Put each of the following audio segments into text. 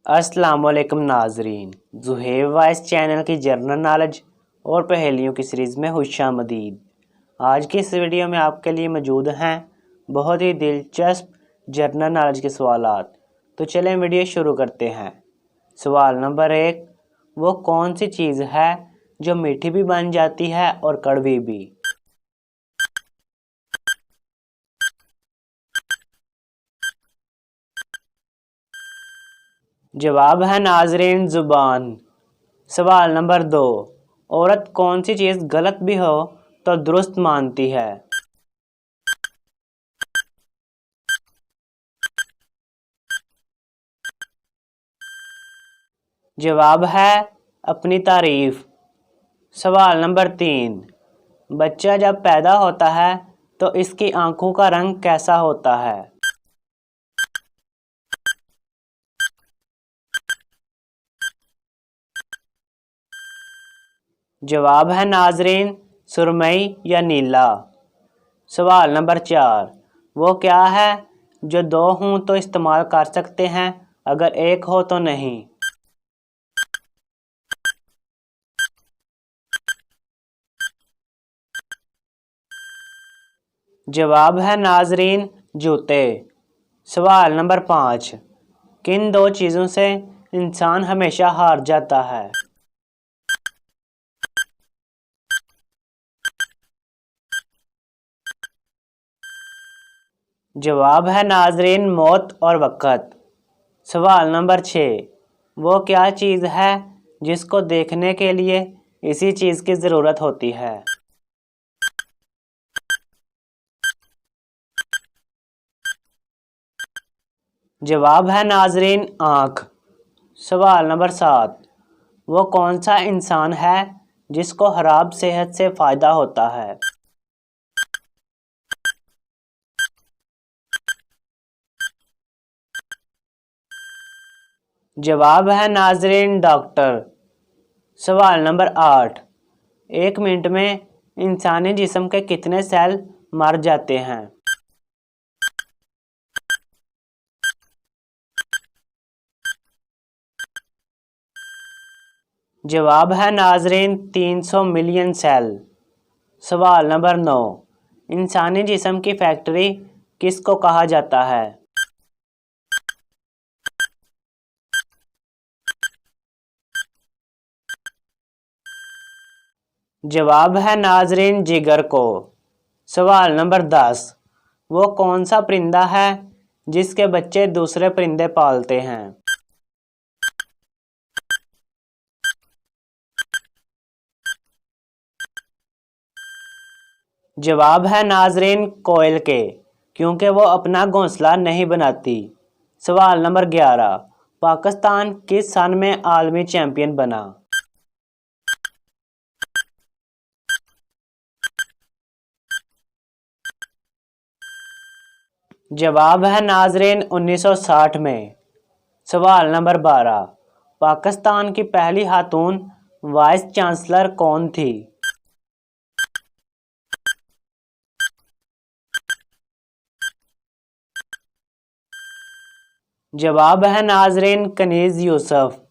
अस्सलाम वालेकुम नाजरीन, ज़ुहैब वाइस चैनल की जनरल नॉलेज और पहेलियों की सीरीज़ में खुशामदीद। आज की इस वीडियो में आपके लिए मौजूद हैं बहुत ही दिलचस्प जनरल नॉलेज के सवालात। तो चलें वीडियो शुरू करते हैं। सवाल नंबर 1, वो कौन सी चीज़ है जो मीठी भी बन जाती है और कड़वी भी? जवाब है नाजरीन ज़ुबान। सवाल नंबर 2, औरत कौन सी चीज़ गलत भी हो तो दुरुस्त मानती है? जवाब है अपनी तारीफ। सवाल नंबर 3, बच्चा जब पैदा होता है तो इसकी आंखों का रंग कैसा होता है? जवाब है नाजरीन सुरमई या नीला। सवाल नंबर 4, वो क्या है जो दो हों तो इस्तेमाल कर सकते हैं, अगर एक हो तो नहीं? जवाब है नाजरीन जूते। सवाल नंबर 5, किन दो चीज़ों से इंसान हमेशा हार जाता है? जवाब है नाजरीन मौत और वक़्त। सवाल नंबर 6, वो क्या चीज़ है जिसको देखने के लिए इसी चीज़ की ज़रूरत होती है? जवाब है नाजरीन आँख। सवाल नंबर 7, वो कौन सा इंसान है जिसको खराब सेहत से फ़ायदा होता है? जवाब है नाजरीन डॉक्टर। सवाल नंबर 8, एक मिनट में इंसानी जिस्म के कितने सेल मर जाते हैं? जवाब है नाजरीन 300 मिलियन सेल। सवाल नंबर 9, इंसानी जिस्म की फैक्ट्री किसको कहा जाता है? जवाब है नाजरीन जिगर को। सवाल नंबर 10, वो कौन सा परिंदा है जिसके बच्चे दूसरे परिंदे पालते हैं? जवाब है नाजरीन कोयल के, क्योंकि वो अपना घोंसला नहीं बनाती। सवाल नंबर 11, पाकिस्तान किस सन में आलमी चैंपियन बना? जवाब है नाजरीन 1960 में। सवाल नंबर 12, पाकिस्तान की पहली खातून वाइस चांसलर कौन थी? जवाब है नाजरीन कनीज़ यूसुफ।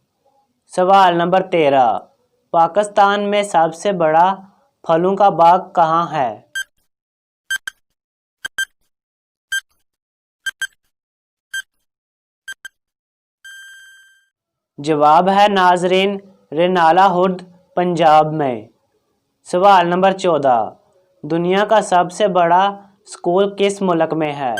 सवाल नंबर 13, पाकिस्तान में सबसे बड़ा फलों का बाग कहाँ है? जवाब है नाजरीन रेनाला हुर्द पंजाब में। सवाल नंबर 14, दुनिया का सबसे बड़ा स्कूल किस मुल्क में है?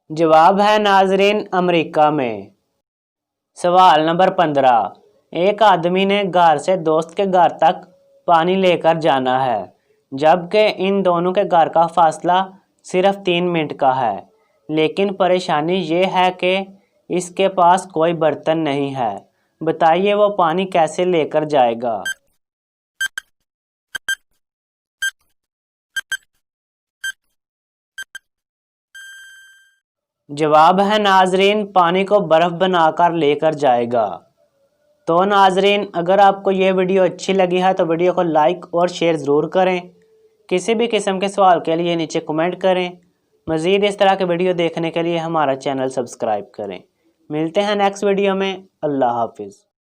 जवाब है नाजरीन अमेरिका में। सवाल नंबर 15, एक आदमी ने घर से दोस्त के घर तक पानी लेकर जाना है, जबकि इन दोनों के घर का फासला सिर्फ 3 मिनट का है, लेकिन परेशानी ये है कि इसके पास कोई बर्तन नहीं है। बताइए वो पानी कैसे लेकर जाएगा? जवाब है नाजरीन पानी को बर्फ़ बनाकर लेकर जाएगा। तो नाजरीन, अगर आपको ये वीडियो अच्छी लगी है तो वीडियो को लाइक और शेयर ज़रूर करें। किसी भी किस्म के सवाल के लिए नीचे कमेंट करें। मज़ीद इस तरह के वीडियो देखने के लिए हमारा चैनल सब्सक्राइब करें। मिलते हैं नेक्स्ट वीडियो में। अल्लाह हाफिज़।